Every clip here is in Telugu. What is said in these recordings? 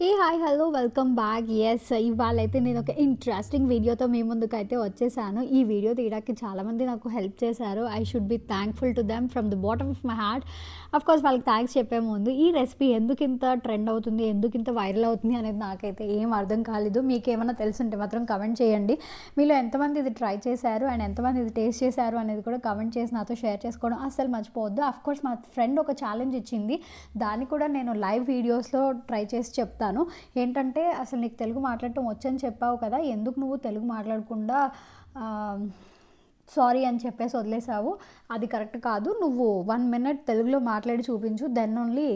ఏ hi hello welcome back. Yes, ఇవాళైతే నేను ఒక ఇంట్రెస్టింగ్ వీడియోతో మీ ముందుకైతే వచ్చేసాను. ఈ వీడియో తీయడానికి చాలామంది నాకు హెల్ప్ చేశారు. I should be thankful to them from the bottom of my heart. Of course వాళ్ళకి థ్యాంక్స్ చెప్పే ముందు ఈ రెసిపీ ఎందుకు ఇంత ట్రెండ్ అవుతుంది, ఎందుకు ఇంత వైరల్ అవుతుంది అనేది నాకైతే ఏం అర్థం కాలేదు. మీకు ఏమైనా తెలుసుంటే మాత్రం కమెంట్ చేయండి. మీలో ఎంతమంది ఇది ట్రై చేశారు అండ్ ఎంతమంది ఇది టేస్ట్ చేశారు అనేది కూడా కమెంట్ చేసి నాతో షేర్ చేసుకోవడం అస్సలు మర్చిపోవద్దు. అఫ్ కోర్స్ మా ఫ్రెండ్ ఒక ఛాలెంజ్ ఇచ్చింది, దాన్ని కూడా నేను లైవ్ వీడియోస్లో ట్రై చేసి చెప్తాను. ఏంటంటే, అసలు నీకు తెలుగు మాట్లాడటం వచ్చని చెప్పావు కదా, ఎందుకు నువ్వు తెలుగు మాట్లాడకుండా సారీ అని చెప్పేసి వదిలేసావు, అది కరెక్ట్ కాదు, నువ్వు 1 minute తెలుగులో మాట్లాడి చూపించు, then only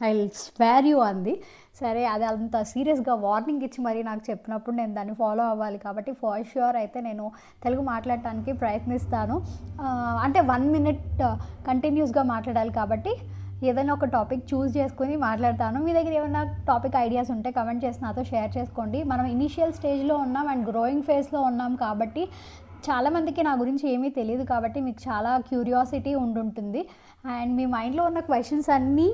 I will swear you అంది. సరే, అది అంత సీరియస్గా వార్నింగ్ ఇచ్చి మరి నాకు చెప్పినప్పుడు నేను దాన్ని ఫాలో అవ్వాలి కాబట్టి ఫర్ ష్యూర్ అయితే నేను తెలుగు మాట్లాడటానికి ప్రయత్నిస్తాను. అంటే 1 minute కంటిన్యూస్గా మాట్లాడాలి కాబట్టి ఏదైనా ఒక టాపిక్ చూస్ చేసుకుని మాట్లాడతాను. మీ దగ్గర ఏమైనా టాపిక్ ఐడియాస్ ఉంటే కమెంట్ చేసి నాతో షేర్ చేసుకోండి. మనం ఇనీషియల్ స్టేజ్లో ఉన్నాం అండ్ గ్రోయింగ్ ఫేజ్లో ఉన్నాం కాబట్టి చాలామందికి నా గురించి ఏమీ తెలియదు కాబట్టి మీకు చాలా క్యూరియాసిటీ ఉండుంటుంది. అండ్ మీ మైండ్లో ఉన్న క్వశ్చన్స్ అన్నీ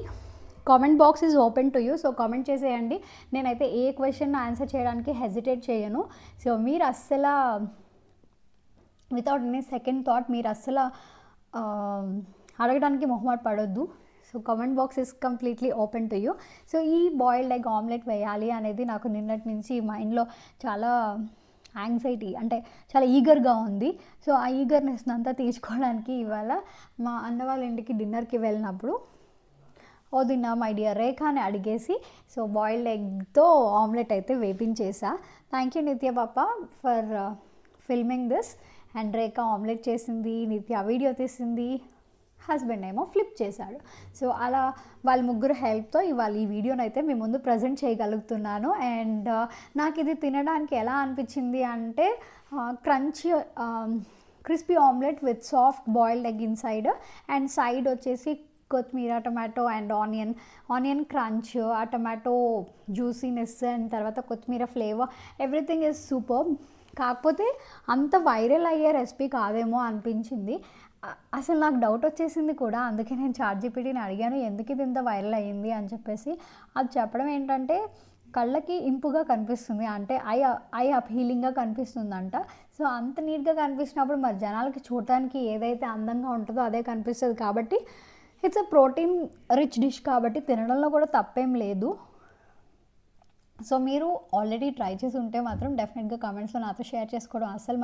comment box is open to you. So comment చేసేయండి. నేనైతే ఏ క్వశ్చన్ ఆన్సర్ చేయడానికి హెజిటేట్ చేయను. సో మీరు అస్సలు వితౌట్ ఎనీ సెకండ్ థాట్ మీరు అస్సలు అడగడానికి మొహమాట పడొద్దు. So comment box is completely open to you. So ఈ బాయిల్డ్ ఎగ్ ఆమ్లెట్ వేయాలి అనేది నాకు నిన్నటి నుంచి మైండ్లో చాలా యాంగ్జైటీ, అంటే చాలా ఈగర్గా ఉంది. సో ఆ ఈగర్నెస్ అంతా తీర్చుకోవడానికి ఇవాళ మా అన్న వాళ్ళ ఇంటికి డిన్నర్కి వెళ్ళినప్పుడు వదిన మై డియర్ రేఖ అని అడిగేసి సో బాయిల్డ్ ఎగ్తో ఆమ్లెట్ అయితే వేపించేసా. థ్యాంక్ యూ నిత్య పాప for filming this. And Rekha omelette చేసింది, నిత్య వీడియో తీసింది, హస్బెండ్ ఏమో ఫ్లిప్ చేశాడు. సో అలా వాళ్ళ ముగ్గురు హెల్ప్తో ఇవాళ ఈ వీడియోని అయితే మీ ముందు ప్రజెంట్ చేయగలుగుతున్నాను. అండ్ నాకు ఇది తినడానికి ఎలా అనిపించింది అంటే, crunchy crispy omelette with soft boiled egg inside and side వచ్చేసి కొత్తిమీర, టొమాటో అండ్ ఆనియన్ క్రంచ్, ఆ టొమాటో జ్యూసీనెస్ అండ్ తర్వాత కొత్తిమీర ఫ్లేవర్, ఎవ్రీథింగ్ ఈజ్ సూపర్. కాకపోతే అంత వైరల్ అయ్యే రెసిపీ కాదేమో అనిపించింది. అసలు నాకు డౌట్ వచ్చేసింది కూడా, అందుకే నేను చాట్‌జీపీటీని అడిగాను ఎందుకు ఇది ఇంత వైరల్ అయ్యింది అని చెప్పేసి. అది చెప్పడం ఏంటంటే, కళ్ళకి ఇంపుగా కనిపిస్తుంది, అంటే ఐ అపీలింగ్గా కనిపిస్తుందంట. సో అంత నీట్గా కనిపించినప్పుడు మరి జనాలకి చూడటానికి ఏదైతే అందంగా ఉంటుందో అదే కనిపిస్తుంది కాబట్టి it's a protein rich dish కాబట్టి తినడంలో కూడా తప్పేం లేదు. సో మీరు ఆల్రెడీ ట్రై చేసి ఉంటే మాత్రం డెఫినెట్గా కామెంట్స్లో నాతో షేర్ చేసుకోవడం అస్సలు